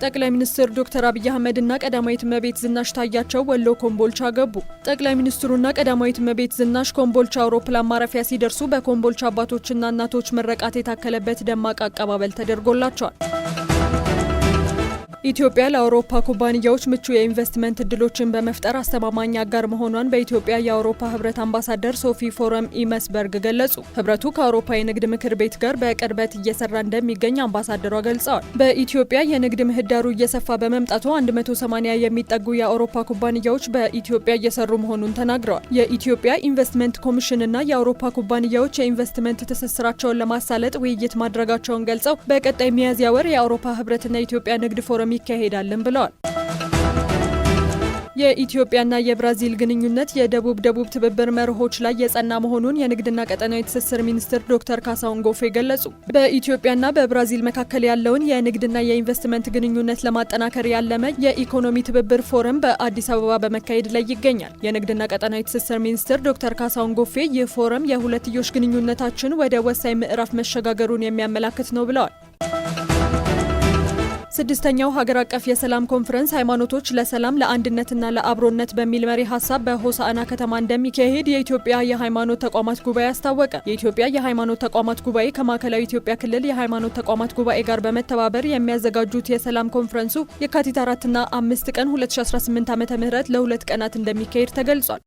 ጠቅላይ ሚኒስትር ዶክተር አብይ አህመድ እና ቀዳማዊት እመቤት ዝናሽ ታያቸው ወሎ ኮምቦልቻ ገቡ። ጠቅላይ ሚኒስትሩና ቀዳማዊት እመቤት ዝናሽ ኮምቦልቻ አውሮፕላን ማረፊያ ሲደርሱ በኮምቦልቻ አባቶችና እናቶች ምረቃት የታከለበት ደማቅ አቀባበል ተደርጎላቸዋል። ኢትዮጵያ ለአውሮፓ ኩባንያዎች ምቹ የኢንቨስትመንት እድሎችን በመፍጠር አስተማማኝ አጋር መሆኗን በኢትዮጵያ የአውሮፓ ህብረት አምባሳደር ሶፊ ፎረም ኢመስበርግ ገለጹ። ህብረቱ ከአውሮፓ የንግድ ምክር ቤት ጋር በቅርበት እየሰራ እንደሚገኝ አምባሳደሯ ገልጸዋል። በኢትዮጵያ የንግድ ምህዳሩ እየሰፋ በመምጣቱ 180 የሚጠጉ የአውሮፓ ኩባንያዎች በኢትዮጵያ እየሰሩ መሆኑን ተናግረዋል። የኢትዮጵያ ኢንቨስትመንት ኮሚሽንና የአውሮፓ ኩባንያዎች የኢንቨስትመንት ትስስራቸውን ለማሳለጥ ውይይት ማድረጋቸውን ገልጸው በቀጣይ ሚያዝያ ወር የአውሮፓ ህብረትና የኢትዮጵያ ንግድ ፎረም ይካሄዳልን ብለዋል። የኢትዮጵያና የብራዚል ግንኙነት የደቡብ ትብብር መርሆች ላይ የጸና መሆኑን የንግድና ቀጠናዊ ትስስር ሚኒስትር ዶክተር ካሳሁን ጎፌ ገለጹ። በኢትዮጵያና በብራዚል መካከል ያለውን የንግድና የኢንቨስትመንት ግንኙነት ለማጠናከር ያለመ የኢኮኖሚ ትብብር ፎረም በአዲስ አበባ በመካሄድ ላይ ይገኛል። የንግድና ቀጠናዊ ትስስር ሚኒስትር ዶክተር ካሳሁን ጎፌ ይህ ፎረም የሁለትዮሽ ግንኙነታችን ወደ ወሳኝ ምዕራፍ መሸጋገሩን የሚያመላክት ነው ብለዋል። ስድስተኛው ሀገር አቀፍ የሰላም ኮንፈረንስ ሃይማኖቶች ለሰላም ለአንድነትና ለአብሮነት በሚል መሪ ሀሳብ በሆሳዕና ከተማ እንደሚካሄድ የኢትዮጵያ የሃይማኖት ተቋማት ጉባኤ አስታወቀ። የኢትዮጵያ የሃይማኖት ተቋማት ጉባኤ ከማዕከላዊ ኢትዮጵያ ክልል የሃይማኖት ተቋማት ጉባኤ ጋር በመተባበር የሚያዘጋጁት የሰላም ኮንፈረንሱ የካቲት 4ና 5 ቀን 2018 ዓ.ም ለ2 ቀናት እንደሚካሄድ ተገልጿል።